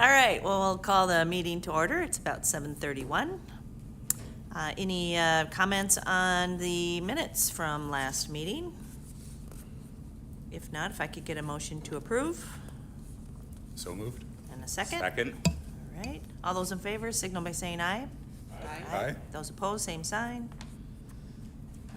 All right, well, we'll call the meeting to order. It's about 7:31. Any comments on the minutes from last meeting? If not, if I could get a motion to approve. So moved. And a second? Second. All right, all those in favor signal by saying aye. Aye. Those opposed, same sign.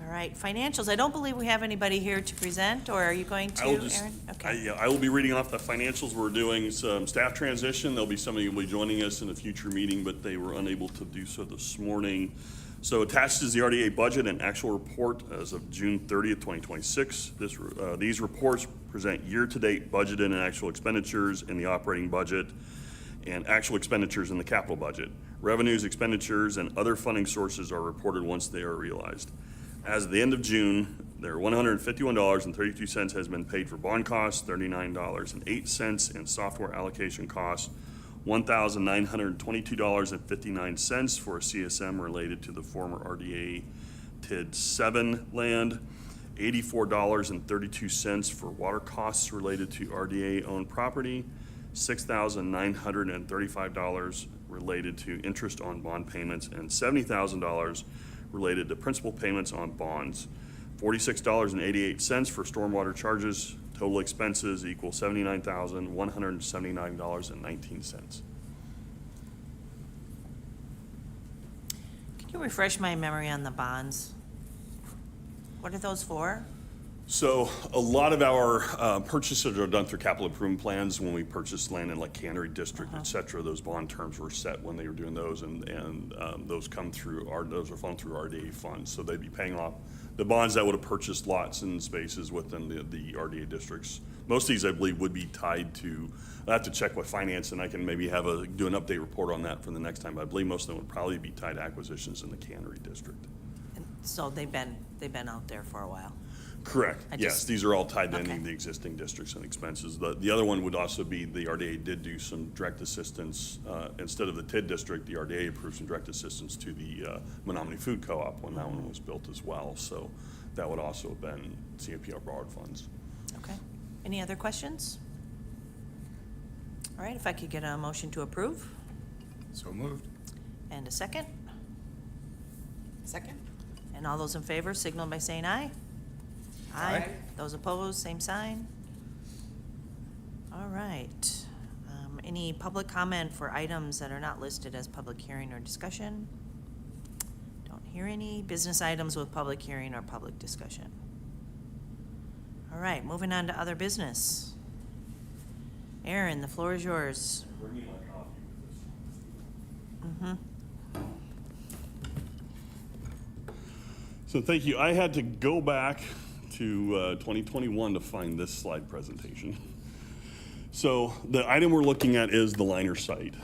All right, financials, I don't believe we have anybody here to present, or are you going to, Aaron? Okay. I will be reading off the financials. We're doing some staff transition. There'll be somebody who will be joining us in a future meeting, but they were unable to do so this morning. So attached is the RDA budget and actual report as of June 30th, 2026. These reports present year-to-date budgeted and actual expenditures in the operating budget and actual expenditures in the capital budget. Revenues, expenditures, and other funding sources are reported once they are realized. As of the end of June, there $151.32 has been paid for bond costs, $39.08 in software allocation costs, $1,922.59 for a CSM related to the former RDA TID 7 land, $84.32 for water costs related to RDA-owned property, $6,935 related to interest on bond payments, and $70,000 related to principal payments on bonds. $46.88 for stormwater charges. Total expenses equal $79,179.19. Can you refresh my memory on the bonds? What are those for? So a lot of our purchases are done through capital improvement plans. When we purchased land in like Cannery District, et cetera, those bond terms were set when they were doing those, and those come through those are funded through RDA funds. So they'd be paying off the bonds that would have purchased lots and spaces within the RDA districts. Most of these, I believe, would be tied to. I have to check with finance, and I can maybe do an update report on that for the next time. But I believe most of them would probably be tied to acquisitions in the Cannery District. And so they've been out there for a while. Correct. Yes, these are all tied to any Okay. of the existing districts and expenses. The other one would also be the RDA did do some direct assistance. Instead of the TID district, the RDA approved some direct assistance to the Menominee Food Co-op when that one was built as well. So that would also have been CAPR borrowed funds. Okay. Any other questions? All right, if I could get a motion to approve So moved. and a second. Second? And all those in favor signal by saying aye. Aye. Those opposed, same sign. All right. Any public comment for items that are not listed as public hearing or discussion? Don't hear any. Business items with public hearing or public discussion. All right, moving on to other business. Aaron, the floor is yours. So thank you. I had to go back to 2021 to find this slide presentation. So the item we're looking at is the liner site.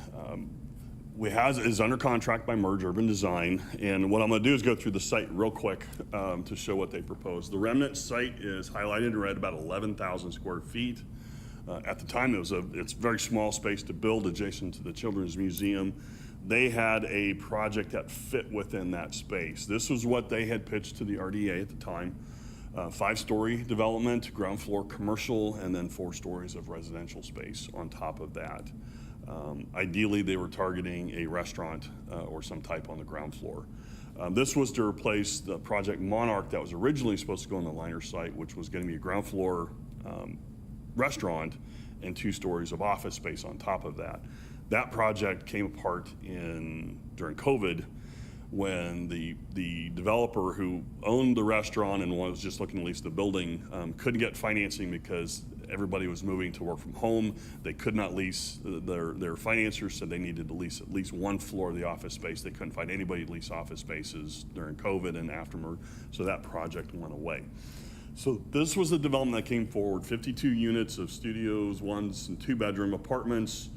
Is under contract by Merge Urban Design, and what I'm going to do is go through the site real quick to show what they propose. The remnant site is highlighted in red, about 11,000 square feet. At the time, it's a very small space to build adjacent to the Children's Museum. They had a project that fit within that space. This was what they had pitched to the RDA at the time. 5-story development, ground floor commercial, and then 4 stories of residential space on top of that. Ideally, they were targeting a restaurant or some type on the ground floor. This was to replace the Project Monarch that was originally supposed to go on the liner site, which was going to be a ground floor restaurant and 2 stories of office space on top of that. That project came apart during COVID when the developer who owned the restaurant and was just looking to lease the building couldn't get financing because everybody was moving to work from home. They could not lease. Their financiers said they needed to lease at least 1 floor of the office space. They couldn't find anybody to lease office spaces during COVID and afterward, so that project went away. So this was the development that came forward, 52 units of studios, 1 and 2 bedroom apartments,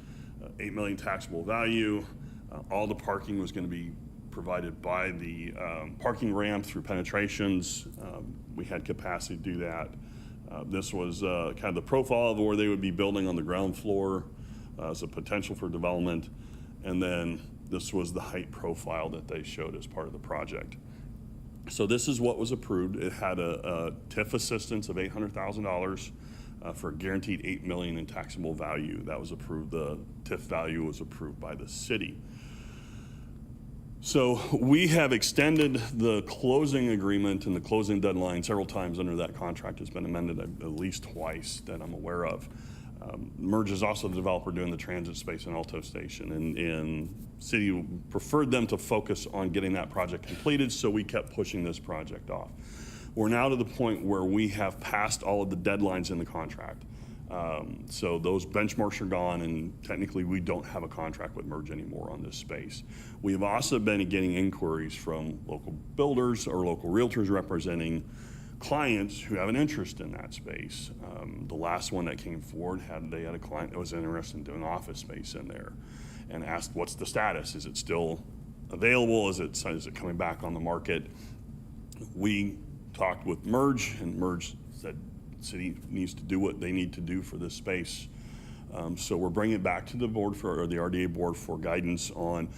$8 million taxable value. All the parking was going to be provided by the parking ramp through penetrations. We had capacity to do that. This was kind of the profile of where they would be building on the ground floor as a potential for development. And then this was the height profile that they showed as part of the project. So this is what was approved. It had a TIF assistance of $800,000. for a guaranteed $8 million in taxable value. That was approved. The TIF value was approved by the city. So we have extended the closing agreement and the closing deadline several times under that contract. It's been amended at least twice that I'm aware of. Merge is also the developer doing the transit space in Alto Station, and city preferred them to focus on getting that project completed, so we kept pushing this project off. We're now to the point where we have passed all of the deadlines in the contract. So those benchmarks are gone, and technically we don't have a contract with Merge anymore on this space. We have also been getting inquiries from local builders or local realtors representing clients who have an interest in that space. The last one that came forward they had a client that was interested in doing office space in there, and asked, what's the status? Is it still available? Is it coming back on the market? We talked with Merge, and Merge said city needs to do what they need to do for this space. So we're bringing it back to the board or the RDA board for guidance on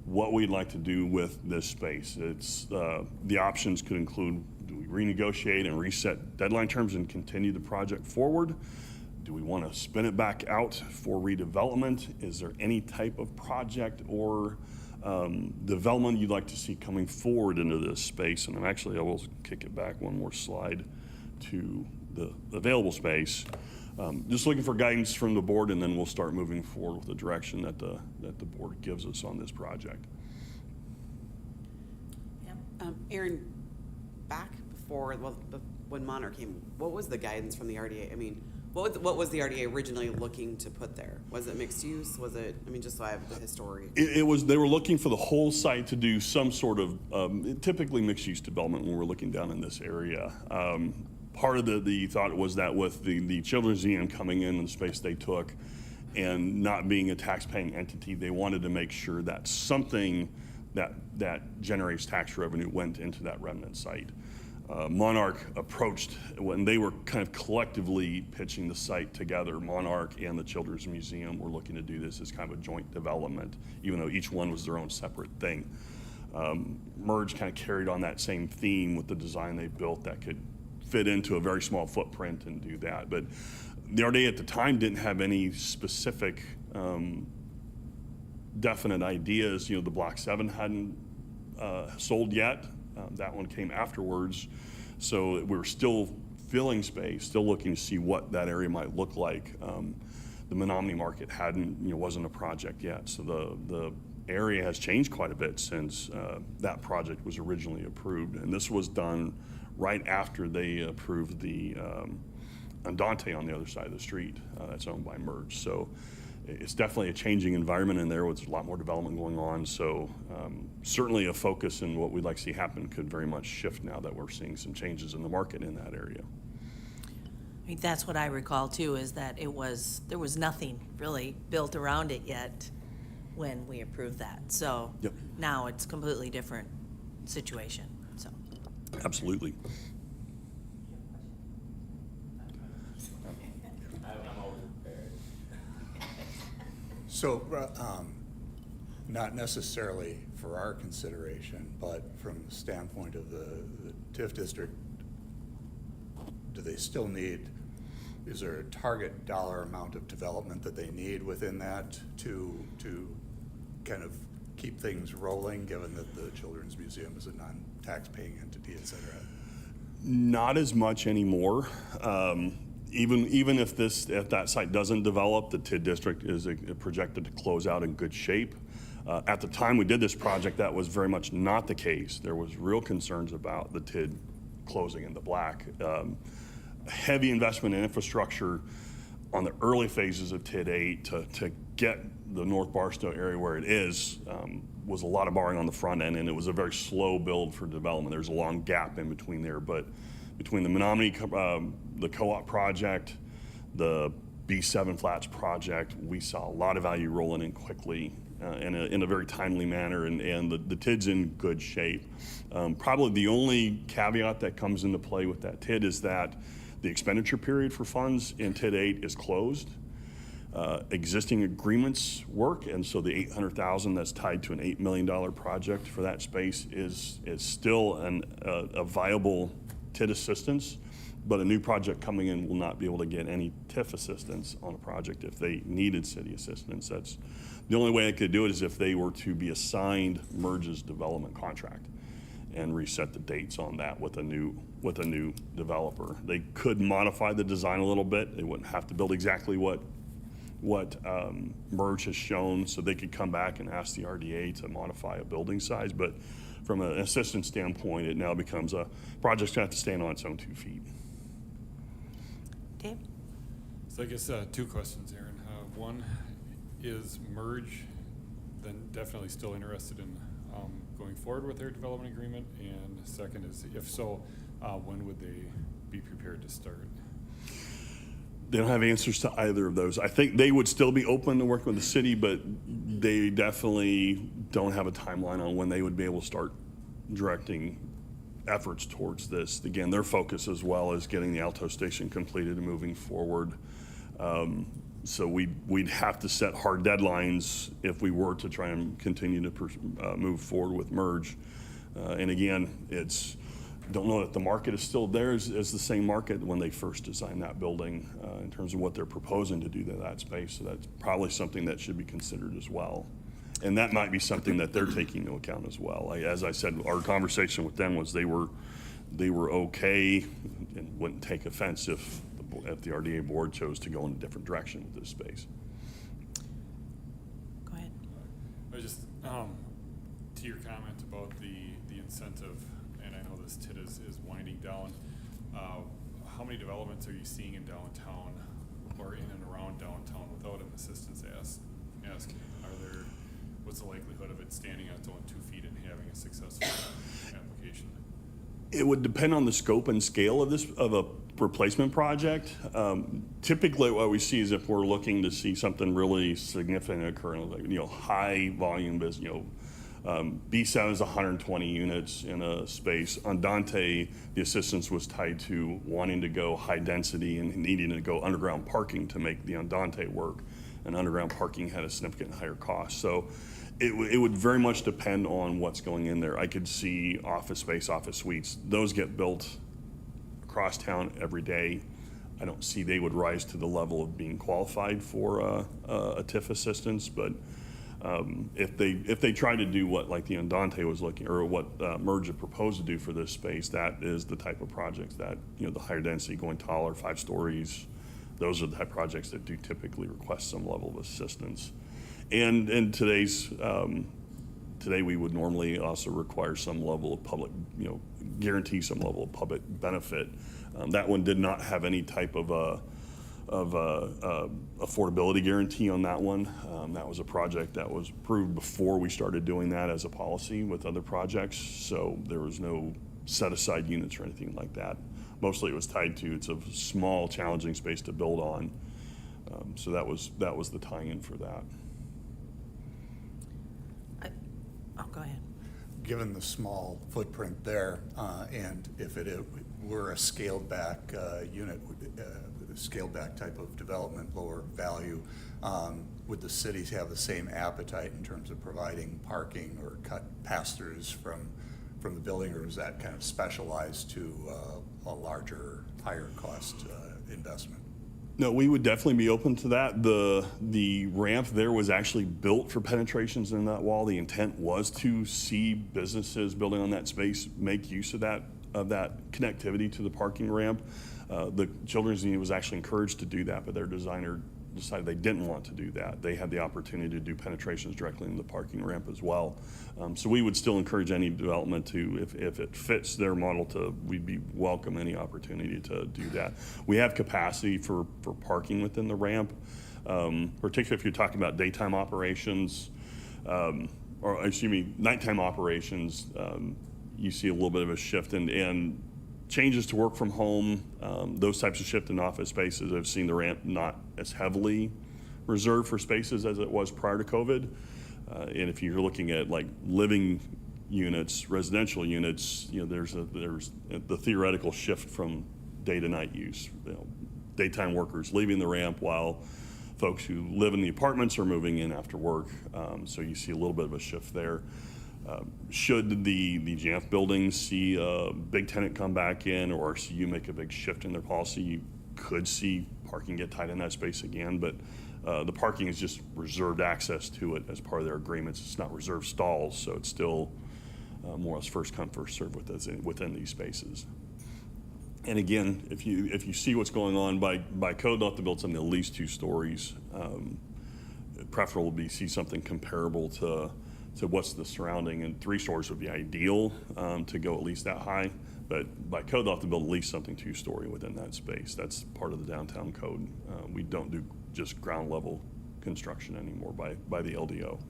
what we'd like to do with this space. It's the options could include, do we renegotiate and reset deadline terms and continue the project forward? Do we want to spin it back out for redevelopment? Is there any type of project or development you'd like to see coming forward into this space? And I will kick it back one more slide to the available space. Just looking for guidance from the board, and then we'll start moving forward with the direction that the board gives us on this project. Aaron, back before, when Monarch came, what was the guidance from the RDA? I mean, what was the RDA originally looking to put there? Was it mixed use? Was it, just so I have the history. It was, they were looking for the whole site to do some sort of, typically mixed use development when we're looking down in this area. Part of the thought was that with the Children's Museum coming in the space they took and not being a tax-paying entity, they wanted to make sure that something that generates tax revenue went into that remnant site. Monarch approached, when they were kind of collectively pitching the site together, Monarch and the Children's Museum were looking to do this as kind of a joint development, even though each one was their own separate thing. Merge kind of carried on that same theme with the design they built that could fit into a very small footprint and do that. But the RDA at the time didn't have any specific definite ideas. The Block 7 hadn't sold yet. That one came afterwards. So we were still filling space, still looking to see what that area might look like. The Menominee Market wasn't a project yet. So the area has changed quite a bit since that project was originally approved. And this was done right after they approved the Andante on the other side of the street that's owned by Merge. So it's definitely a changing environment in there with a lot more development going on. So certainly a focus in what we'd like to see happen could very much shift now that we're seeing some changes in the market in that area. That's what I recall too, is that there was nothing really built around it yet when we approved that. So Yep. Now it's completely different situation, so. Absolutely. So, not necessarily for our consideration, but from the standpoint of the TIF district, do they still need, is there a target dollar amount of development that they need within that to kind of keep things rolling, given that the Children's Museum is a non-tax-paying entity, et cetera? Not as much anymore. Even if that site doesn't develop, the TID district is projected to close out in good shape. At the time we did this project, that was very much not the case. There was real concerns about the TID closing in the black. Heavy investment in infrastructure on the early phases of TID 8 to get the North Barstow area where it is was a lot of borrowing on the front end, and it was a very slow build for development. There's a long gap in between there, but between the Menominee, the co-op project, the B7 Flats project, we saw a lot of value rolling in quickly in a very timely manner, and the TID's in good shape. Probably the only caveat that comes into play with that TID is that the expenditure period for funds in TID 8 is closed. Existing agreements work, and so the $800,000 that's tied to an $8 million project for that space is still a viable TID assistance. but a new project coming in will not be able to get any TIF assistance on a project if they needed city assistance. That's the only way I could do it, is if they were to be assigned Merge's development contract and reset the dates on that with a new developer. They could modify the design a little bit. They wouldn't have to build exactly what Merge has shown, so they could come back and ask the RDA to modify a building size. But from an assistance standpoint, it now becomes a project's gonna have to stand on its own 2 feet. Dave? So I guess 2 questions, Aaron. One, is Merge then definitely still interested in going forward with their development agreement? And second is, if so, when would they be prepared to start? They don't have answers to either of those. I think they would still be open to working with the city, but they definitely don't have a timeline on when they would be able to start directing efforts towards this. Again, their focus as well is getting the Alto station completed and moving forward. So we'd have to set hard deadlines if we were to try and continue to move forward with Merge. And again, don't know that the market is still there as the same market when they first designed that building in terms of what they're proposing to do to that space. So that's probably something that should be considered as well. And that might be something that they're taking into account as well. As I said, our conversation with them was they were okay and wouldn't take offense if the RDA board chose to go in a different direction with this space. Go ahead. I just, to your comment about the incentive, and I know this TID is winding down, how many developments are you seeing in downtown or in and around downtown without an assistance asking? What's the likelihood of it standing on its own 2 feet and having a successful application? It would depend on the scope and scale of a replacement project. Typically, what we see is if we're looking to see something really significant occur, like high volume business. B7 is 120 units in a space. On Dante, the assistance was tied to wanting to go high density and needing to go underground parking to make the Andante work. And underground parking had a significant higher cost. So it would very much depend on what's going in there. I could see office space, office suites. Those get built across town every day. I don't see they would rise to the level of being qualified for a TIF assistance, but if they try to do what like the Andante was looking, or what Merge had proposed to do for this space, that is the type of projects that, the higher density, going taller, 5 stories, those are the type of projects that do typically request some level of assistance. And in today we would normally also require some level of public, guarantee some level of public benefit. That one did not have any type of affordability guarantee on that one. That was a project that was approved before we started doing that as a policy with other projects. So there was no set aside units or anything like that. Mostly it was tied to, it's a small, challenging space to build on. So that was the tie-in for that. Go ahead. Given the small footprint there, and if it were a scaled back unit, scaled back type of development, lower value, would the cities have the same appetite in terms of providing parking or cut pass-throughs from the building, or is that kind of specialized to a larger, higher cost investment? No, we would definitely be open to that. The ramp there was actually built for penetrations in that wall. The intent was to see businesses building on that space make use of that connectivity to the parking ramp. The Children's Union was actually encouraged to do that, but their designer decided they didn't want to do that. They had the opportunity to do penetrations directly into the parking ramp as well. So we would still encourage any development to, if it fits their model, we'd be welcome any opportunity to do that. We have capacity for parking within the ramp, particularly if you're talking about daytime operations, nighttime operations. You see a little bit of a shift and changes to work from home, those types of shift in office spaces. I've seen the ramp not as heavily reserved for spaces as it was prior to COVID. And if you're looking at like living units, residential units, there's the theoretical shift from day to night use. Daytime workers leaving the ramp while folks who live in the apartments are moving in after work. So you see a little bit of a shift there. Should the JANF buildings see a big tenant come back in, or RCU make a big shift in their policy, you could see parking get tight in that space again, but the parking is just reserved access to it as part of their agreements. It's not reserved stalls, so it's still more or less first come, first served within these spaces. And again, if you see what's going on, by code, they'll have to build something at least 2 stories. Preferable would be see something comparable to what's the surrounding, and 3 stories would be ideal to go at least that high. But by code, they'll have to build at least something 2-story within that space. That's part of the downtown code. We don't do just ground level construction anymore by the LDO.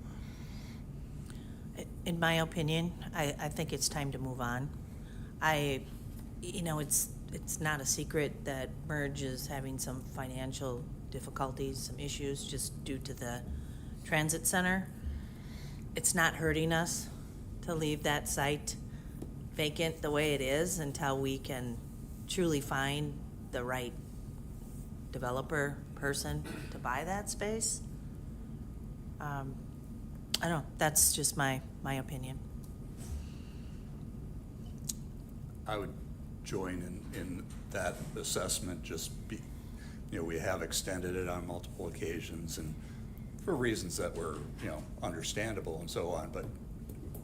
In my opinion, I think it's time to move on. It's not a secret that Merge is having some financial difficulties, some issues just due to the transit center. It's not hurting us to leave that site vacant the way it is until we can truly find the right developer person to buy that space. I don't know, that's just my opinion. I would join in that assessment. We have extended it on multiple occasions and for reasons that were, understandable and so on, but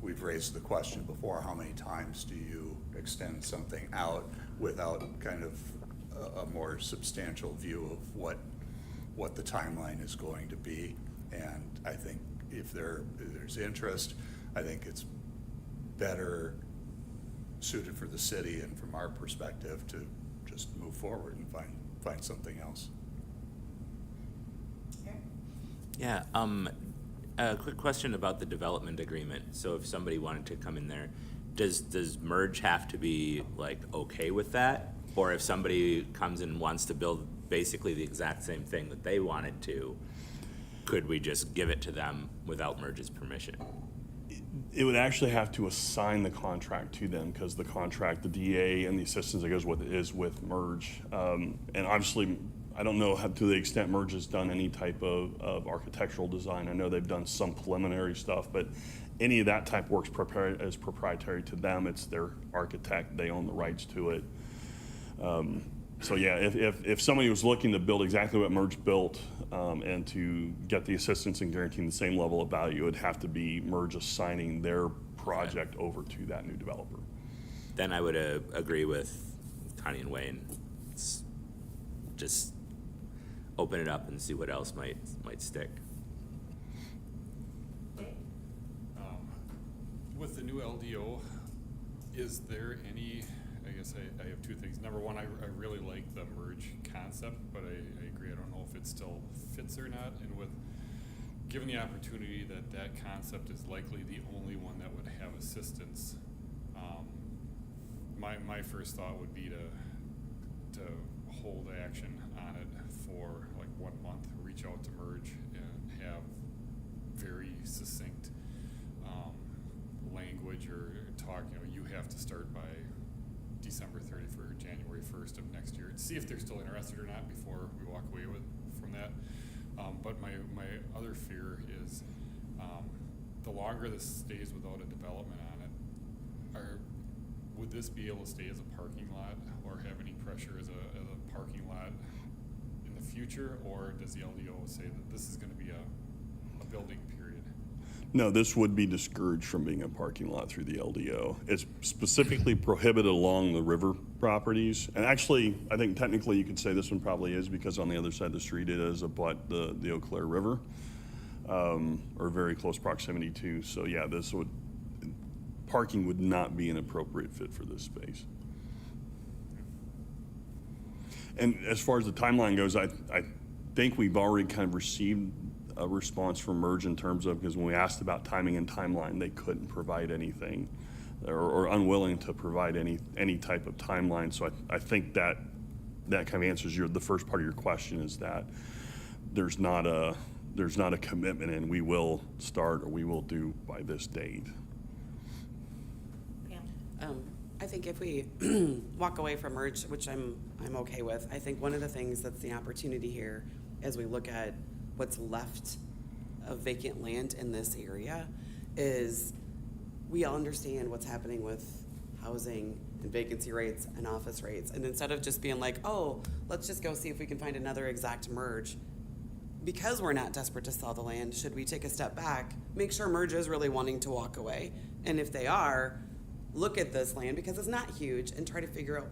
we've raised the question before, how many times do you extend something out without kind of a more substantial view of what the timeline is going to be? And I think if there's interest, I think it's better suited for the city and from our perspective to just move forward and find something else. Yeah, a quick question about the development agreement. So if somebody wanted to come in there, does Merge have to be like okay with that? Or if somebody comes in and wants to build basically the exact same thing that they wanted to, could we just give it to them without Merge's permission? It would actually have to assign the contract to them, because the contract, the DA and the assistance that goes with it is with Merge. And obviously, I don't know how, to the extent Merge has done any type of architectural design. I know they've done some preliminary stuff, but any of that type works is proprietary to them. It's their architect. They own the rights to it. So yeah, if somebody was looking to build exactly what Merge built and to get the assistance and guaranteeing the same level of value, it would have to be Merge assigning their project over to that new developer. Then I would agree with Connie and Wayne. It's just open it up and see what else might stick. With the new LDO, is there any, I guess I have 2 things. Number one, I really like the Merge concept, but I agree, I don't know if it still fits or not. And given the opportunity that concept is likely the only one that would have assistance, my first thought would be to hold action on it for like 1 month, reach out to Merge and have very succinct language or talk, you have to start by December 31st, January 1st of next year, to see if they're still interested or not before we walk away from that. But my other fear is the longer this stays without a development on it, would this be able to stay as a parking lot or have any pressure as a parking lot in the future, or does the LDO say that this is going to be a building period? No, this would be discouraged from being a parking lot through the LDO. It's specifically prohibited along the river properties. And actually, I think technically you could say this one probably is, because on the other side of the street it is abut the Eau Claire River, or very close proximity to. So yeah, parking would not be an appropriate fit for this space. And as far as the timeline goes, I think we've already kind of received a response from Merge in terms of, because when we asked about timing and timeline, they couldn't provide anything or unwilling to provide any type of timeline. So I think that kind of answers the first part of your question, is that there's not a commitment and we will start or we will do by this date. I think if we walk away from Merge, which I'm okay with, I think one of the things that's the opportunity here as we look at what's left of vacant land in this area is we all understand what's happening with housing and vacancy rates and office rates. And instead of just being like, oh, let's just go see if we can find another exact merge, because we're not desperate to sell the land, should we take a step back, make sure merge is really wanting to walk away? And if they are, look at this land because it's not huge and try to figure out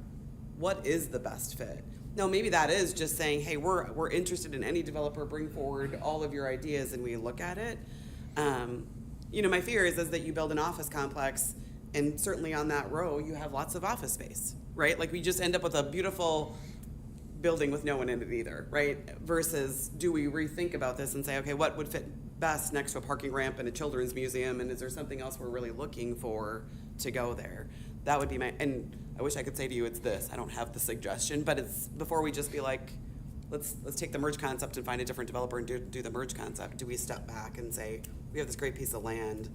what is the best fit. Now, maybe that is just saying, hey, we're interested in any developer, bring forward all of your ideas and we look at it. You know, my fear is that you build an office complex and certainly on that row, you have lots of office space, right? Like we just end up with a beautiful building with no one in it either, right? Versus do we rethink about this and say, okay, what would fit best next to a parking ramp and a children's museum? And is there something else we're really looking for to go there? That would be and I wish I could say to you it's this. I don't have the suggestion, but it's before we just be like, let's take the merge concept and find a different developer and do the merge concept. Do we step back and say, we have this great piece of land,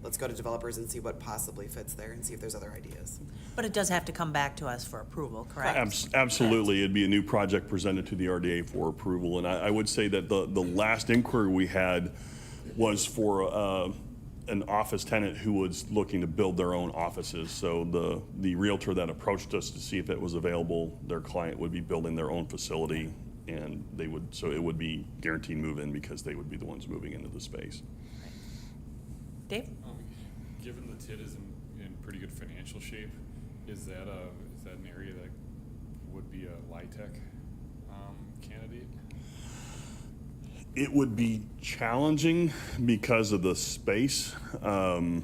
let's go to developers and see what possibly fits there and see if there's other ideas. But it does have to come back to us for approval, correct? Absolutely. It'd be a new project presented to the RDA for approval. And I would say that the last inquiry we had was for an office tenant who was looking to build their own offices. So the realtor that approached us to see if it was available, their client would be building their own facility, and so it would be guaranteed move-in because they would be the ones moving into the space. Dave? Given the TID is in pretty good financial shape, is that an area that would be a LIHTC candidate? It would be challenging because of the space. The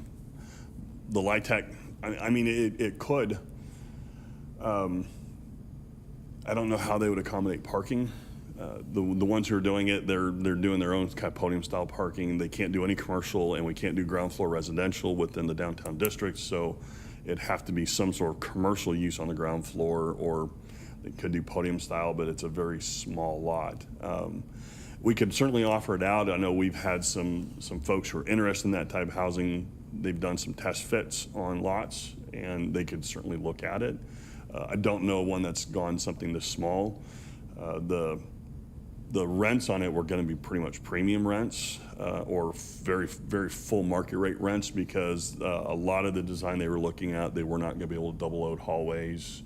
LIHTC, I mean, it could. I don't know how they would accommodate parking. The ones who are doing it, they're doing their own kind of podium style parking. They can't do any commercial, and we can't do ground floor residential within the downtown district. So it'd have to be some sort of commercial use on the ground floor, or they could do podium style, but it's a very small lot. We could certainly offer it out. I know we've had some folks who are interested in that type of housing. They've done some test fits on lots, and they could certainly look at it. I don't know one that's gone something this small. The rents on it were going to be pretty much premium rents or very, very full market rate rents, because a lot of the design they were looking at, they were not going to be able to double load hallways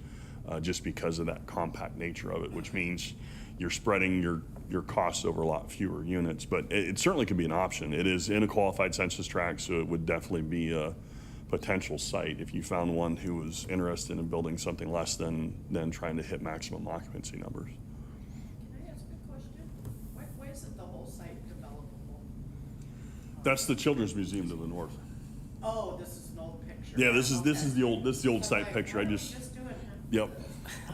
just because of that compact nature of it, which means you're spreading your costs over a lot fewer units. But it certainly could be an option. It is in a qualified census tract, so it would definitely be a potential site if you found one who was interested in building something less than trying to hit maximum occupancy numbers. Can I ask a question? Why isn't the whole site developable? That's the Children's Museum to the north. Oh, this is an old picture. Yeah, this is the old So site like, picture. why I don't just we just do it? yep. Do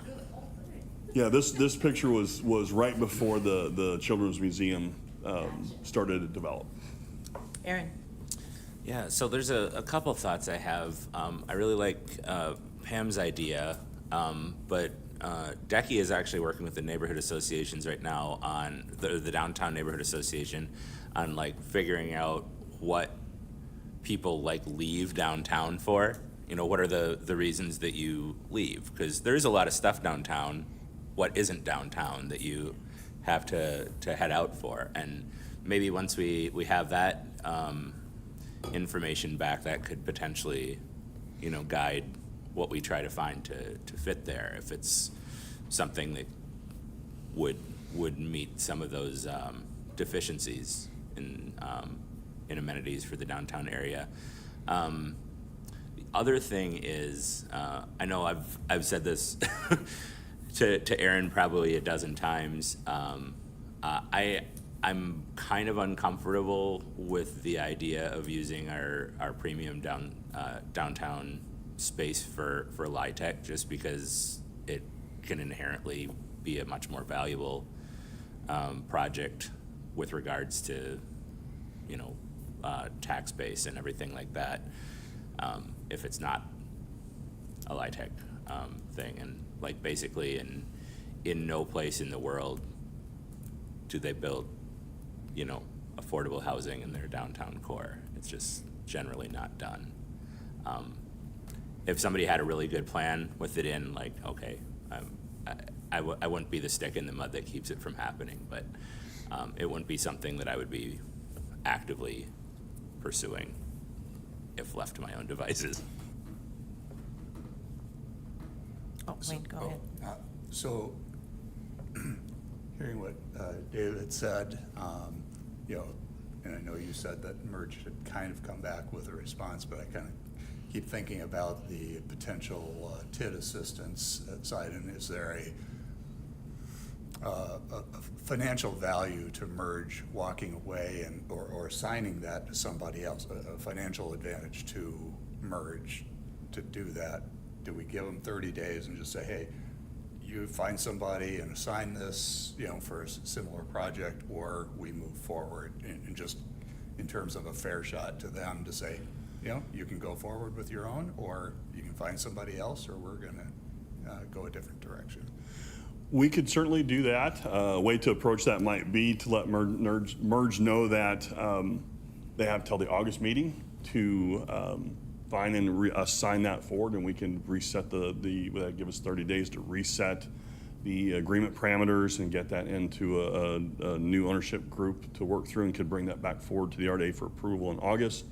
the whole thing. Yeah, this picture was right before the Children's Museum started to develop. Aaron? Yeah, so there's a couple thoughts I have. I really like Pam's idea, but Decky is actually working with the neighborhood associations right now on the Downtown Neighborhood Association on like figuring out what people like leave downtown for. You know, what are the reasons that you leave? Because there is a lot of stuff downtown. What isn't downtown that you have to head out for? And maybe once we have that information back, that could potentially, you know, guide what we try to find to fit there. If it's something that would meet some of those deficiencies in amenities for the downtown area. The other thing is, I know I've said this to Aaron probably a dozen times. I'm kind of uncomfortable with the idea of using our premium downtown space for LIHTC, just because it can inherently be a much more valuable project with regards to, you know, tax base and everything like that, if it's not a LIHTC thing. And like basically in no place in the world do they build, you know, affordable housing in their downtown core. It's just generally not done. If somebody had a really good plan with it in, like, okay, I wouldn't be the stick in the mud that keeps it from happening, but it wouldn't be something that I would be actively pursuing. if left to my own devices. Oh, Wayne, go ahead. So, hearing what David had said, you know, and I know you said that Merge had kind of come back with a response, but I kind of keep thinking about the potential TID assistance side, and is there a financial value to Merge walking away and or assigning that to somebody else, a financial advantage to Merge to do that? Do we give them 30 days and just say, hey, you find somebody and assign this, you know, for a similar project, or we move forward and just in terms of a fair shot to them to say, you know, you can go forward with your own, or you can find somebody else, or we're gonna go a different direction? We could certainly do that. A way to approach that might be to let Merge know that they have till the August meeting to find and assign that forward, and we can reset give us 30 days to reset the agreement parameters and get that into a new ownership group to work through, and could bring that back forward to the RDA for approval in August.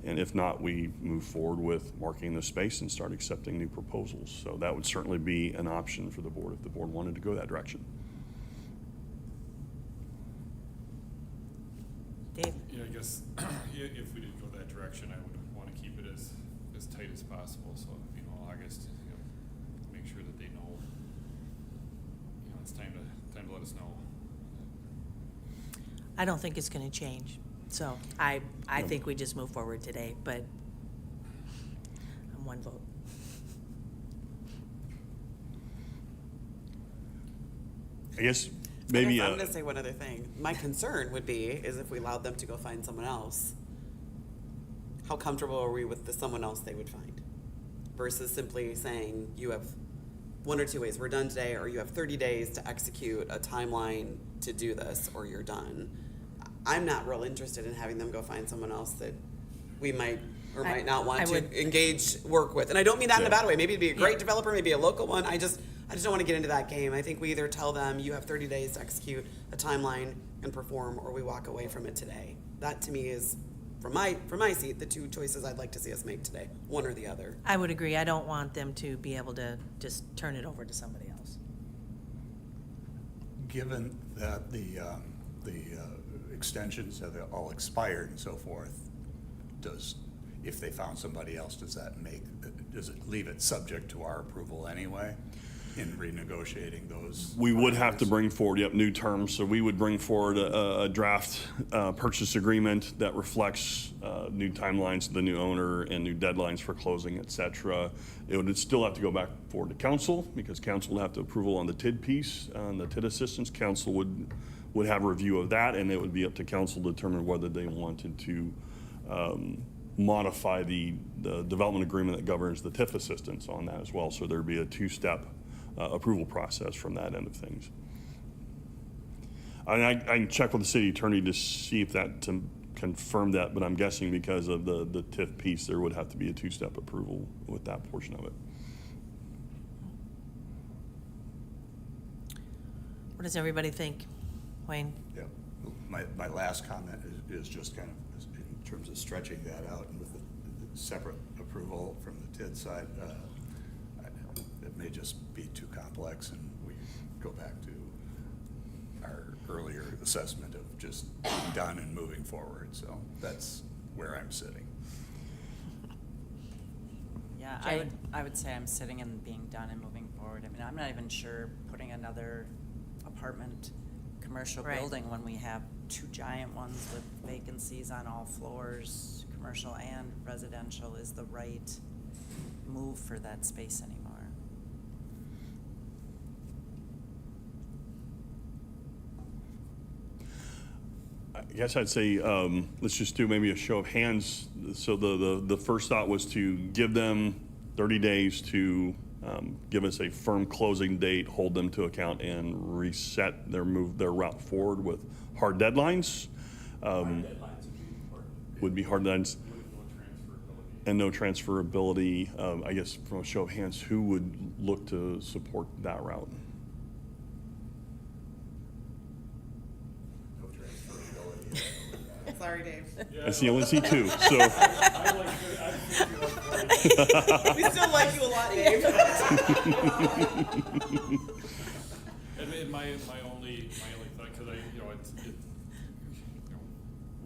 And if not, we move forward with marking the space and start accepting new proposals. So that would certainly be an option for the board if the board wanted to go that direction. Dave? Yeah, I guess if we did go that direction, I would want to keep it as tight as possible. So, you know, August, you know, make sure that they know, you know, it's time to let us know. I don't think it's gonna change, so I think we just move forward today, but I'm one vote. I guess maybe I'm gonna say one other thing. My concern would be is if we allowed them to go find someone else, how comfortable are we with the someone else they would find? Versus simply saying you have one or two ways, we're done today, or you have 30 days to execute a timeline to do this, or you're done. I'm not real interested in having them go find someone else that we might or might not want to engage, work with. And I don't mean that in a bad way. Maybe it'd be a great developer, maybe a local one. I just don't want to get into that game. I think we either tell them you have 30 days to execute a timeline and perform, or we walk away from it today. That to me is, from my seat, the two choices I'd like to see us make today, one or the other. I would agree. I don't want them to be able to just turn it over to somebody else. Given that the extensions have all expired and so forth, if they found somebody else, does it leave it subject to our approval anyway in renegotiating those? we would have to bring forward, new terms. So we would bring forward a draft purchase agreement that reflects new timelines to the new owner and new deadlines for closing, et cetera. It would still have to go back forward to council, because council would have to approval on the TID piece, on the TID assistance. Council would have a review of that, and it would be up to council to determine whether they wanted to modify the development agreement that governs the TIF assistance on that as well. So there'd be a two-step approval process from that end of things. And I can check with the city attorney to see if to confirm that, but I'm guessing because of the TIF piece, there would have to be a two-step approval with that portion of it. What does everybody think? Wayne? Yeah, my last comment is just kind of in terms of stretching that out, and with the separate approval from the TID side, it may just be too complex, and we go back to our earlier assessment of just being done and moving forward. So that's where I'm sitting. Yeah, Jane? I would say I'm sitting and being done and moving forward. I mean, I'm not even sure putting another apartment commercial Right. building when we have two giant ones with vacancies on all floors, commercial and residential, is the right move for that space anymore. I guess I'd say, let's just do maybe a show of hands. So the first thought was to give them 30 days to give us a firm closing date, hold them to account, and reset their route forward with hard deadlines. Would be hard deadlines. And no transferability. I guess from a show of hands, who would look to support that route? No transferability. Sorry, Dave. I see, only see two, so. We still like you a lot, Dave. And my only thought, because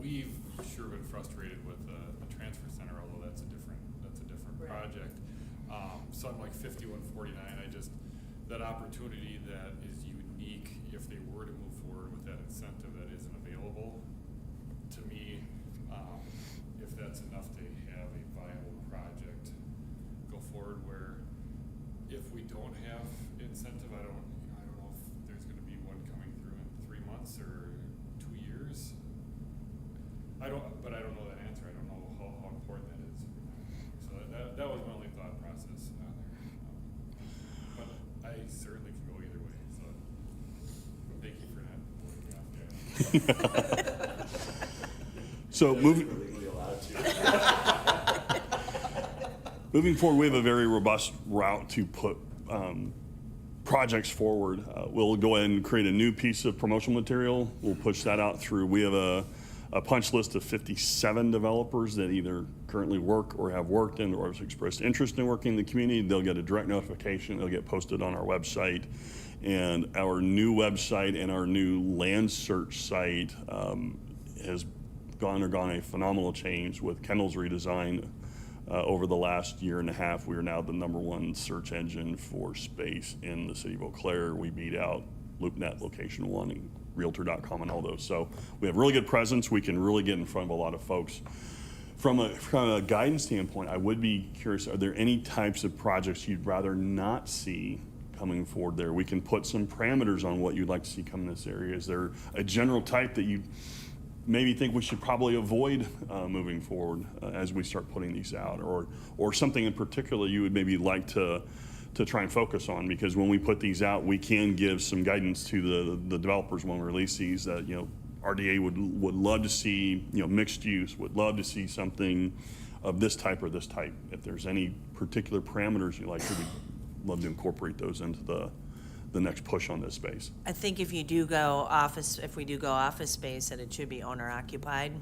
we've sure been frustrated with the transfer center, although that's a different project. So I'm like 5149. That opportunity that is unique, if they were to move forward with that incentive that isn't available, to me, if that's enough to have a viable project go forward, where if we don't have incentive, I don't know if there's gonna be one coming through in 3 months or 2 years. But I don't know that answer. I don't know how important that is. So that was my only thought process there. But I certainly can go either way, so thank you for not putting me off guard. So moving forward, we have a very robust route to put projects forward. We'll go ahead and create a new piece of promotional material. We'll push that out through. We have a punch list of 57 developers that either currently work or have worked in or have expressed interest in working in the community. They'll get a direct notification. They'll get posted on our website. And our new website and our new land search site has undergone a phenomenal change with Kendall's redesign. Over the last year and a half, we are now the #1 search engine for space in the city of Eau Claire. We beat out LoopNet, Location One, and Realtor.com, and all those. So we have really good presence. We can really get in front of a lot of folks. From a guidance standpoint, I would be curious, are there any types of projects you'd rather not see coming forward there? We can put some parameters on what you'd like to see come in this area. Is there a general type that you maybe think we should probably avoid moving forward as we start putting these out, or something in particular you would maybe like to try and focus on? Because when we put these out, we can give some guidance to the developers when we release these that, RDA would love to see, mixed use, would love to see something of this type or this type. If there's any particular parameters you like, we'd love to incorporate those into the next push on this space. I think if we do go office space, that it should be owner occupied.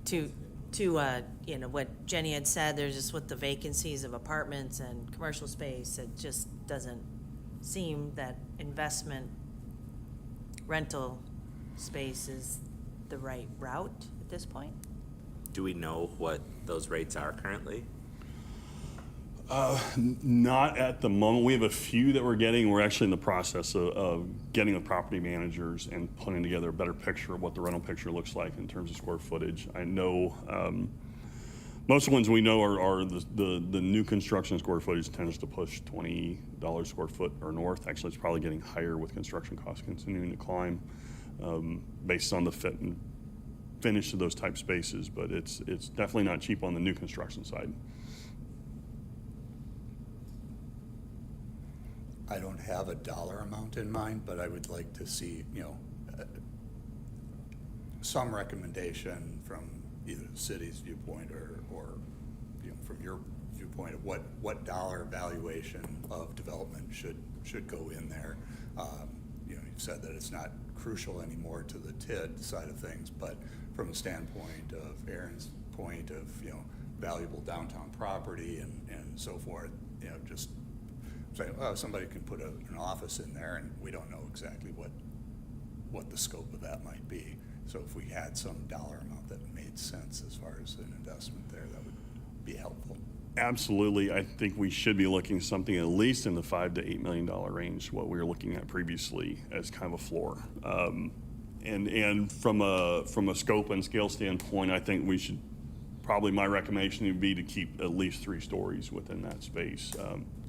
To what Jenny had said, there's just with the vacancies of apartments and commercial space, it just doesn't seem that investment rental space is the right route at this point. Do we know what those rates are currently? Not at the moment. We have a few that we're getting. We're actually in the process of getting with property managers and putting together a better picture of what the rental picture looks like in terms of square footage. I know most of the ones we know are the new construction square footage tends to push $20 square foot or north. Actually, it's probably getting higher with construction costs continuing to climb based on the fit and finish of those type spaces. But it's definitely not cheap on the new construction side. I don't have a dollar amount in mind, but I would like to see, some recommendation from either the city's viewpoint or from your viewpoint of what dollar valuation of development should go in there. You've said that it's not crucial anymore to the TID side of things, but from a standpoint of Aaron's point of, valuable downtown property and so forth, just saying, well, somebody can put an office in there, and we don't know exactly what the scope of that might be. So if we had some dollar amount that made sense as far as an investment there, that would be helpful. Absolutely. I think we should be looking at something at least in the $5 to $8 million range, what we were looking at previously as kind of a floor. And from a scope and scale standpoint, I think we should probably, my recommendation would be to keep at least 3 stories within that space.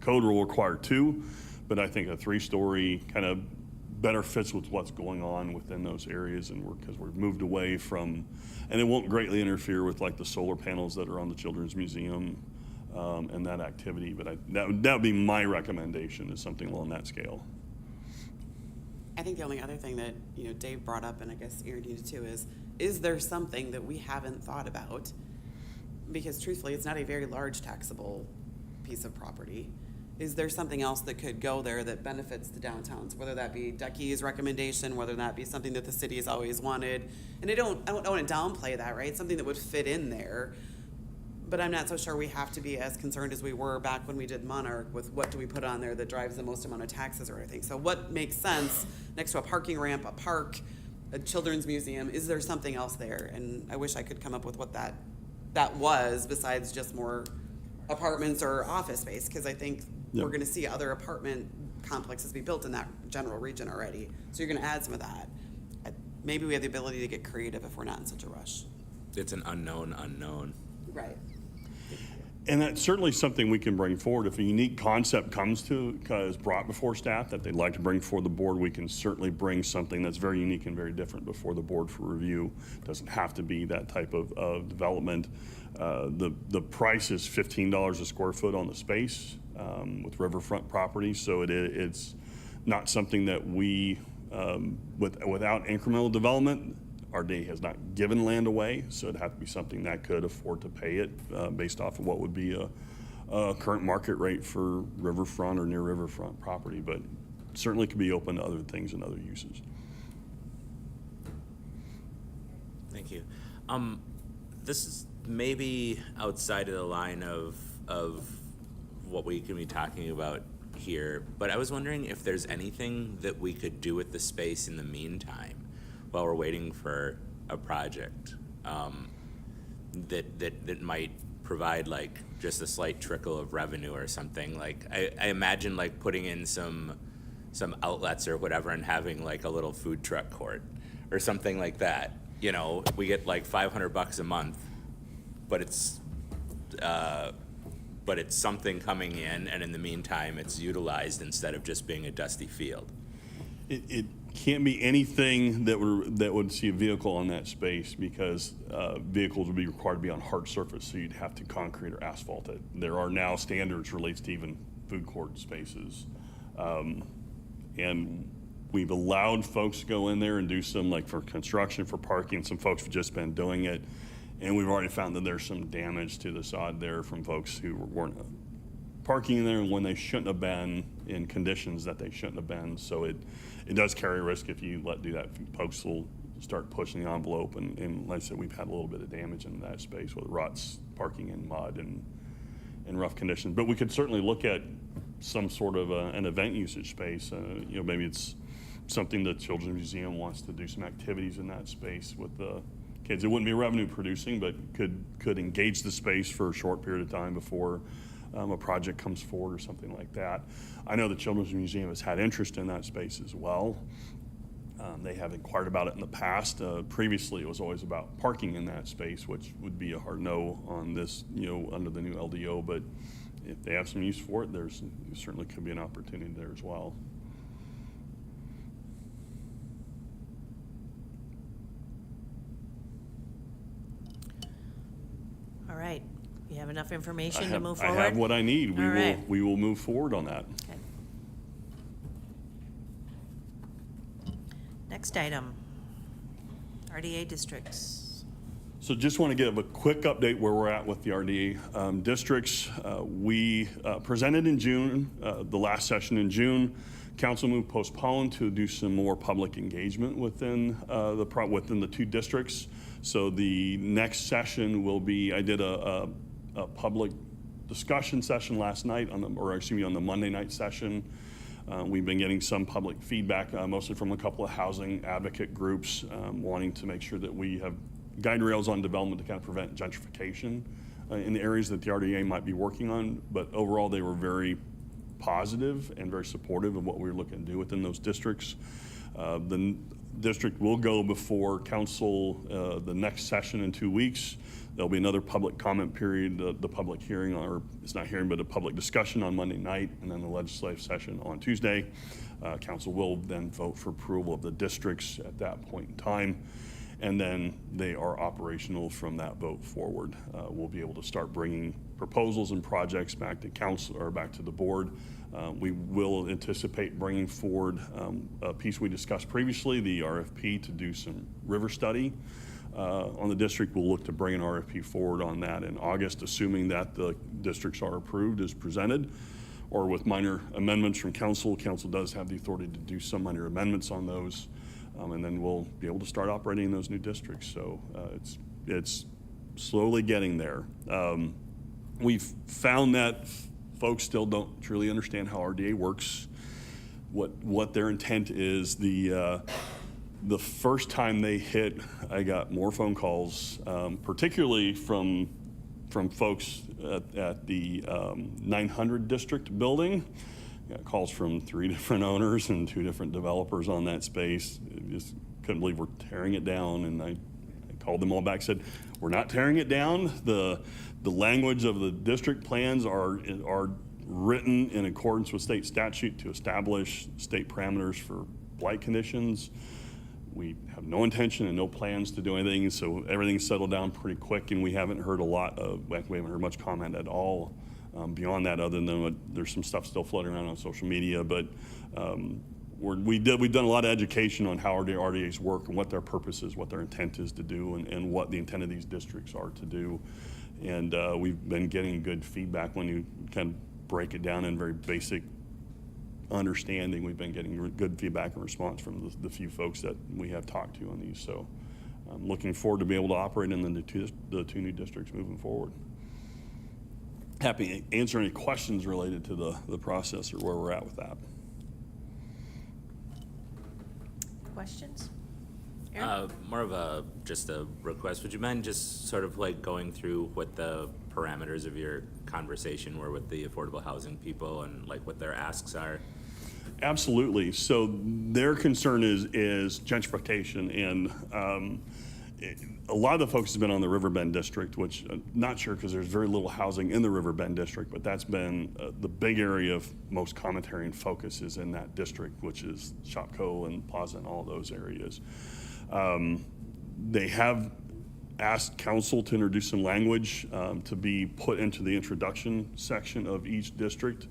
Code will require 2, but I think a 3-story kind of better fits with what's going on within those areas, and because we've moved away from, and it won't greatly interfere with like the solar panels that are on the Children's Museum and that activity. But that would be my recommendation, is something along that scale. I think the only other thing that, Dave brought up, and I guess Aaron did too, is there something that we haven't thought about? Because truthfully, it's not a very large taxable piece of property. is there something else that could go there that benefits the downtowns? Whether that be Decky's recommendation, whether that be something that the city has always wanted. And I don't want to downplay that, right? Something that would fit in there. But I'm not so sure we have to be as concerned as we were back when we did Monarch with what do we put on there that drives the most amount of taxes or anything. So what makes sense next to a parking ramp, a park, a children's museum? Is there something else there? And I wish I could come up with what that was besides just more apartments or office space, because I think Yep. we're going to see other apartment complexes be built in that general region already. So you're going to add some of that. Maybe we have the ability to get creative if we're not in such a rush. It's an unknown. Right. And that's certainly something we can bring forward. If a unique concept is brought before staff that they'd like to bring before the board, we can certainly bring something that's very unique and very different before the board for review. It doesn't have to be that type of development. The price is $15 a square foot on the space with riverfront property, so it's not something that we, without incremental development, RDA has not given land away, so it'd have to be something that could afford to pay it based off of what would be a current market rate for riverfront or near riverfront property, but certainly could be open to other things and other uses. Thank you. This is maybe outside of the line of what we can be talking about here, but I was wondering if there's anything that we could do with the space in the meantime while we're waiting for a project that might provide like just a slight trickle of revenue or something. Like I imagine like putting in some outlets or whatever and having like a little food truck court or something like that. You know, we get like $500 a month, but it's something coming in, and in the meantime, it's utilized instead of just being a dusty field. It can't be anything that would see a vehicle on that space, because vehicles would be required to be on hard surface, so you'd have to concrete or asphalt it. There are now standards relates to even food court spaces. And we've allowed folks to go in there and do some, like for construction, for parking. Some folks have just been doing it. And we've already found that there's some damage to the sod there from folks who weren't parking in there when they shouldn't have been, in conditions that they shouldn't have been. So it does carry a risk if you do that. Folks will start pushing the envelope, and like I said, we've had a little bit of damage in that space with ruts, parking in mud and rough conditions. But we could certainly look at some sort of an event usage space. Maybe it's something the Children's Museum wants to do some activities in that space with the kids. It wouldn't be revenue producing, but could engage the space for a short period of time before a project comes forward or something like that. I know the Children's Museum has had interest in that space as well. They have inquired about it in the past. Previously, it was always about parking in that space, which would be a hard no on this, under the new LDO. But if they have some use for it, there certainly could be an opportunity there as well. All right, you have enough information to move forward? I have what I need. All right. We will move forward on that. Okay. Next item, RDA districts. So just want to give a quick update where we're at with the RDA districts. We presented in June, the last session in June. Council moved postponed to do some more public engagement within the two districts. So the next session will be, I did a public discussion session last night on the Monday night session. We've been getting some public feedback, mostly from a couple of housing advocate groups, wanting to make sure that we have guide rails on development to kind of prevent gentrification in the areas that the RDA might be working on. But overall, they were very positive and very supportive of what we were looking to do within those districts. The district will go before council the next session in 2 weeks. There'll be another public comment period, the public hearing, or it's not hearing, but a public discussion on Monday night, and then the legislative session on Tuesday. Council will then vote for approval of the districts at that point in time, and then they are operational from that vote forward. We'll be able to start bringing proposals and projects back to council or back to the board. We will anticipate bringing forward a piece we discussed previously, the RFP, to do some river study on the district. We'll look to bring an RFP forward on that in August, assuming that the districts are approved as presented. or with minor amendments from council. Council does have the authority to do some minor amendments on those, and then we'll be able to start operating in those new districts. So it's slowly getting there. We've found that folks still don't truly understand how RDA works, what their intent is. The first time they hit, I got more phone calls, particularly from folks at the 900 district building. Got calls from 3 different owners and 2 different developers on that space. Just couldn't believe we're tearing it down. And I called them all back, said, we're not tearing it down. The language of the district plans are written in accordance with state statute to establish state parameters for blight conditions. We have no intention and no plans to do anything, so everything's settled down pretty quick, and we haven't heard much comment at all beyond that, other than there's some stuff still floating around on social media. But we've done a lot of education on how RDAs work and what their purpose is, what their intent is to do, and what the intent of these districts are to do. And we've been getting good feedback when you kind of break it down in very basic understanding. We've been getting good feedback and response from the few folks that we have talked to on these. So I'm looking forward to be able to operate in the two new districts moving forward. Happy to answer any questions related to the process or where we're at with that. Questions? Aaron? More of just a request. Would you mind just sort of like going through what the parameters of your conversation were with the affordable housing people and like what their asks are? Absolutely. So their concern is gentrification, and a lot of the focus has been on the Riverbend district, which I'm not sure because there's very little housing in the Riverbend district, but that's been the big area of most commentary and focus is in that district, which is Shopko and Plaza and all those areas. They have asked council to introduce some language to be put into the introduction section of each district,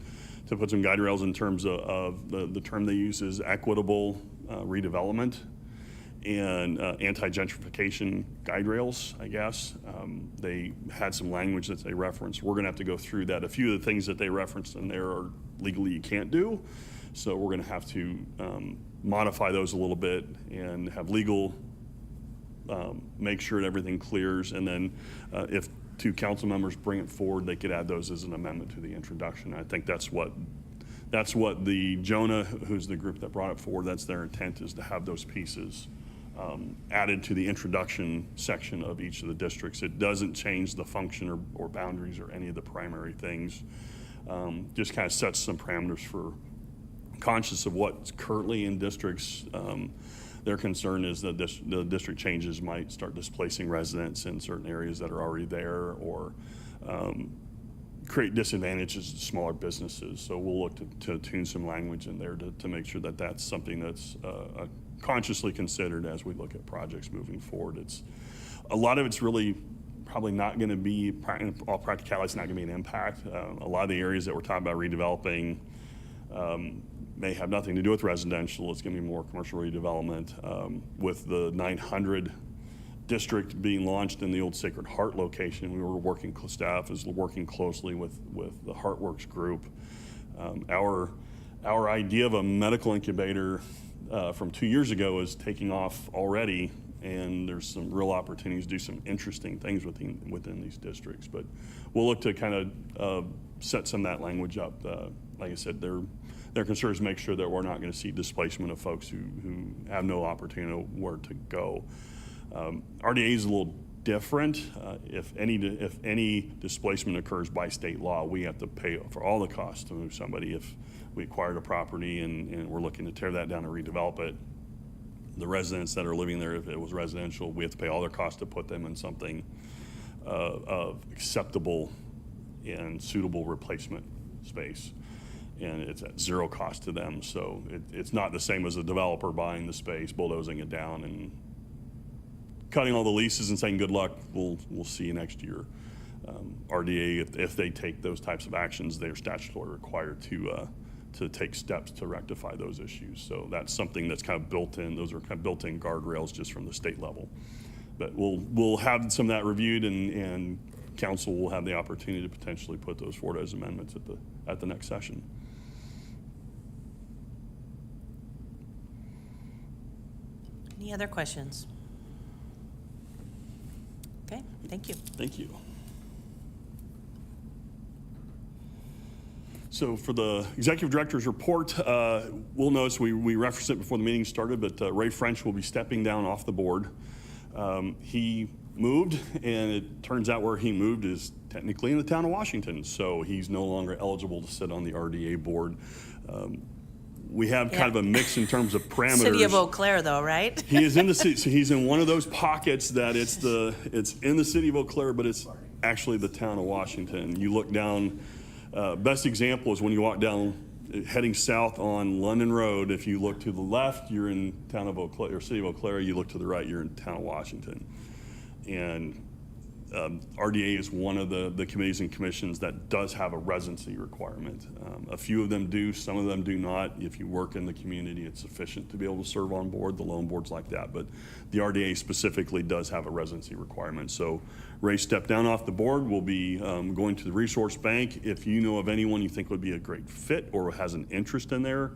to put some guide rails in terms of the term they use is equitable redevelopment and anti-gentrification guide rails, I guess. They had some language that they referenced. We're gonna have to go through that. A few of the things that they referenced in there are legally you can't do. So we're gonna have to modify those a little bit and have legal make sure that everything clears, and then if 2 council members bring it forward, they could add those as an amendment to the introduction. I think that's what the Jonah, who's the group that brought it forward, that's their intent, is to have those pieces added to the introduction section of each of the districts. It doesn't change the function or boundaries or any of the primary things. Just kind of sets some parameters for conscious of what's currently in districts. Their concern is that the district changes might start displacing residents in certain areas that are already there, or create disadvantages to smaller businesses. So we'll look to tune some language in there to make sure that that's something that's consciously considered as we look at projects moving forward. A lot of it's really probably not going to be, in all practicality, it's not going to be an impact. A lot of the areas that we're talking about redeveloping may have nothing to do with residential. It's going to be more commercial redevelopment. With the 900 district being launched in the old Sacred Heart location, we were working, staff is working closely with the Heartworks group. Our idea of a medical incubator from 2 years ago is taking off already, and there's some real opportunities to do some interesting things within these districts. But we'll look to kind of set some of that language up. Like I said, their concern is to make sure that we're not going to see displacement of folks who have no opportunity to know where to go. RDA is a little different. If any displacement occurs by state law, we have to pay for all the costs to move somebody. If we acquired a property and we're looking to tear that down and redevelop it, the residents that are living there, if it was residential, we have to pay all their costs to put them in something of acceptable and suitable replacement space. And it's at zero cost to them. So it's not the same as a developer buying the space, bulldozing it down, and cutting all the leases and saying, good luck, we'll see you next year. RDA, if they take those types of actions, they're statutorily required to take steps to rectify those issues. So that's something that's kind of built in. Those are kind of built-in guardrails just from the state level. But we'll have some of that reviewed and council will have the opportunity to potentially put those forward as amendments at the next session. Any other questions? Okay, thank you. Thank you. So for the executive director's report, we'll notice we referenced it before the meeting started, but Ray French will be stepping down off the board. He moved, and it turns out where he moved is technically in the town of Washington, so he's no longer eligible to sit on the RDA board. We have kind of a mix in terms of parameters. City of Eau Claire, though, right? He is in the city, so he's in one of those pockets that it's in the city of Eau Claire, but it's actually the town of Washington. You look down, best example is when you walk down, heading south on London Road. If you look to the left, you're in town of Eau Claire, or city of Eau Claire. You look to the right, you're in town of Washington. And RDA is one of the committees and commissions that does have a residency requirement. A few of them do, some of them do not. If you work in the community, it's sufficient to be able to serve on board. The loan board's like that, but the RDA specifically does have a residency requirement. So Ray stepped down off the board. We'll be going to the resource bank. If you know of anyone you think would be a great fit or has an interest in there,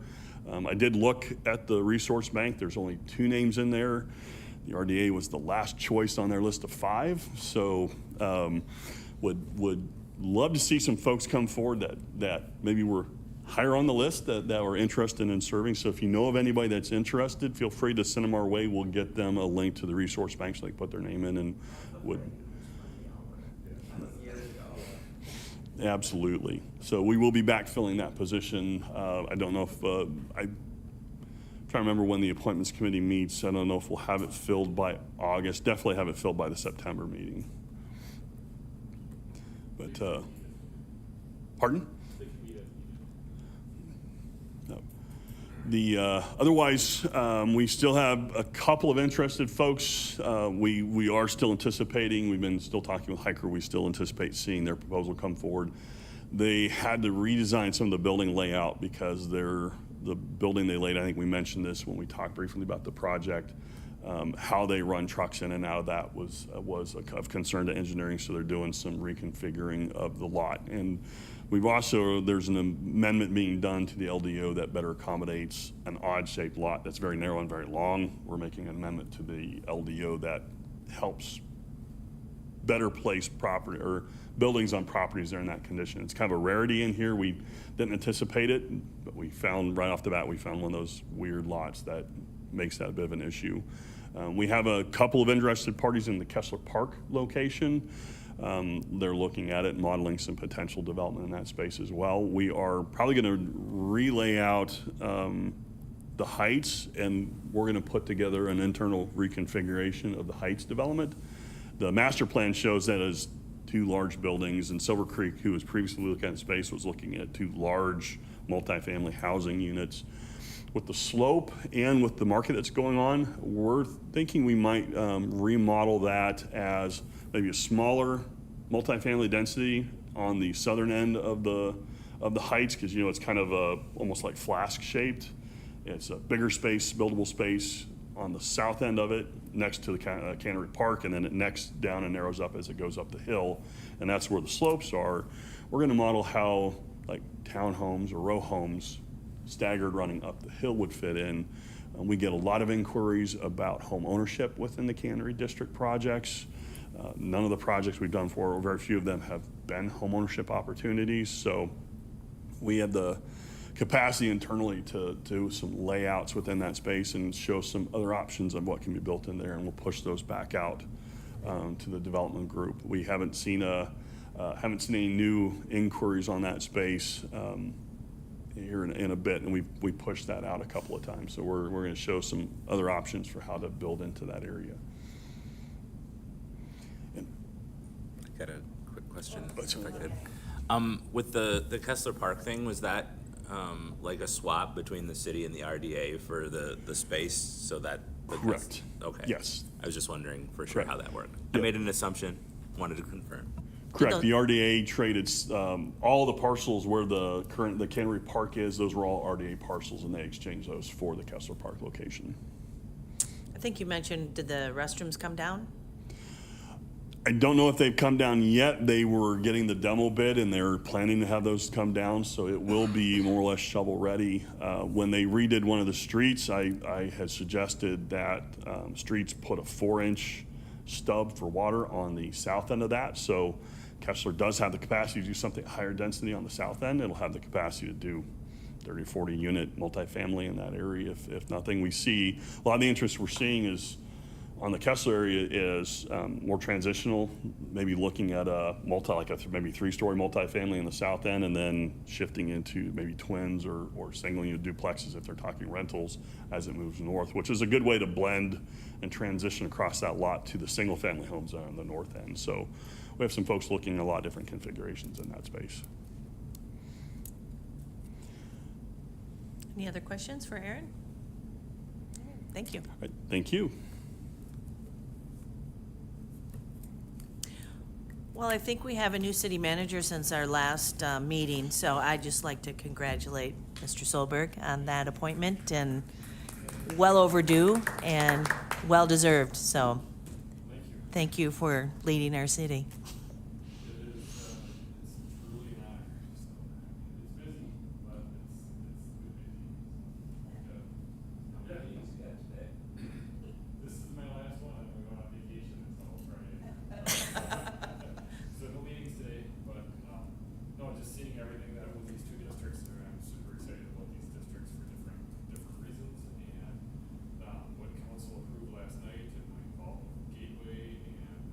I did look at the resource bank. There's only 2 names in there. The RDA was the last choice on their list of 5, so would love to see some folks come forward that maybe were higher on the list that were interested in serving. So if you know of anybody that's interested, feel free to send them our way. We'll get them a link to the resource bank so they can put their name in and would. Absolutely. So we will be backfilling that position. I don't know if trying to remember when the appointments committee meets. I don't know if we'll have it filled by August. Definitely have it filled by the September meeting. But, pardon? No. The otherwise, we still have a couple of interested folks. We are still anticipating. We've been still talking with Hiker. We still anticipate seeing their proposal come forward. They had to redesign some of the building layout because the building they laid, I think we mentioned this when we talked briefly about the project, how they run trucks in and out of that was of concern to engineering, so they're doing some reconfiguring of the lot. And there's an amendment being done to the LDO that better accommodates an odd-shaped lot that's very narrow and very long. We're making an amendment to the LDO that helps better place property or buildings on properties that are in that condition. It's kind of a rarity in here. We didn't anticipate it, but we found right off the bat, we found one of those weird lots that makes that a bit of an issue. We have a couple of interested parties in the Kessler Park location. They're looking at it, modeling some potential development in that space as well. We are probably going to relay out the Heights, and we're going to put together an internal reconfiguration of the Heights development. The master plan shows that as 2 large buildings, and Silver Creek, who was previously looking at space, was looking at 2 large multifamily housing units. With the slope and with the market that's going on, we're thinking we might remodel that as maybe a smaller multifamily density on the southern end of the Heights, because it's kind of almost like flask shaped. It's a bigger space, buildable space on the south end of it, next to the Cannery Park, and then it next down and narrows up as it goes up the hill, and that's where the slopes are. We're going to model how like townhomes or row homes staggered running up the hill would fit in. We get a lot of inquiries about home ownership within the Cannery District projects. None of the projects we've done for, or very few of them, have been home ownership opportunities, so we have the capacity internally to do some layouts within that space and show some other options of what can be built in there, and we'll push those back out to the development group. We haven't seen any new inquiries on that space here in a bit, and we pushed that out a couple of times. So we're going to show some other options for how to build into that area. I got a quick question, if I could. With the Kessler Park thing, was that like a swap between the city and the RDA for the space so that? Correct. Okay. Yes. I was just wondering for sure Correct. how that worked. Yep. I made an assumption, wanted to confirm. Correct. The RDA traded all the parcels where the Cannery Park is. Those were all RDA parcels, and they exchanged those for the Kessler Park location. I think you mentioned, did the restrooms come down? I don't know if they've come down yet. They were getting the demo bid and they're planning to have those come down, so it will be more or less shovel ready. When they redid one of the streets, I had suggested that streets put a 4-inch stub for water on the south end of that. So Kessler does have the capacity to do something higher density on the south end. It'll have the capacity to do 30, 40 unit multifamily in that area. If nothing, we see a lot of the interest we're seeing is on the Kessler area is more transitional, maybe looking at a maybe 3-story multifamily in the south end, and then shifting into maybe twins or single unit duplexes if they're talking rentals as it moves north, which is a good way to blend and transition across that lot to the single family homes on the north end. So we have some folks looking at a lot of different configurations in that space. Any other questions for Aaron? Thank you. All right, thank you. Well, I think we have a new city manager since our last meeting, so I'd just like to congratulate Mr. Solberg on that appointment, and well overdue and well-deserved, so thank you for leading our city. It is, it's truly an honor, so, it's busy, but it's good busy. This is my last one, I'm going on vacation until Friday. So no meetings today, but, no, just seeing everything that with these 2 districts, I'm super excited about these districts for different reasons, and, what council approved last night, and my involvement with Gateway, and,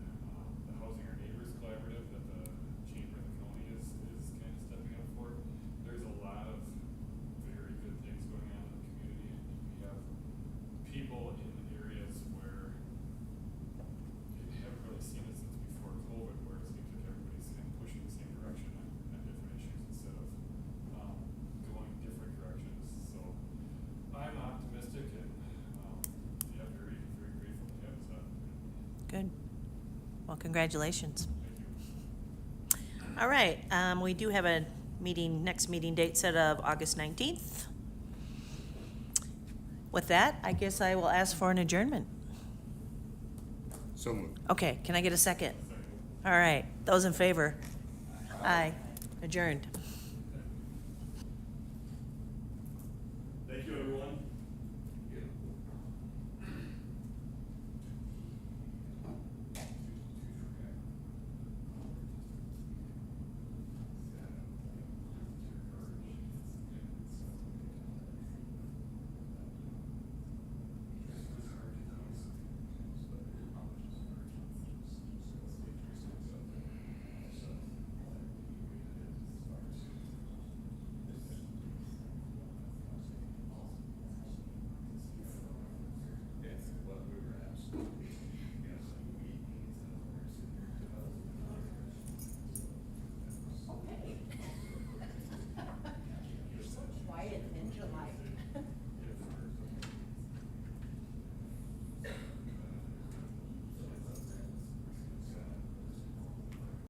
the Housing Our Neighbors Collaborative that the Chamber of the County is kind of stepping up for. There's a lot of very good things going on in the community, and we have people in areas where you haven't really seen it since before COVID, where it seems like everybody's kind of pushing the same direction on different issues instead of going different directions. So I'm optimistic, and yeah, very, very grateful to have this opportunity. Good. Well, congratulations. Thank you. All right, we do have a next meeting date set of August 19th. With that, I guess I will ask for an adjournment. So moved. Okay, can I get a second? All right, those in favor? Aye. Adjourned. Thank you, everyone.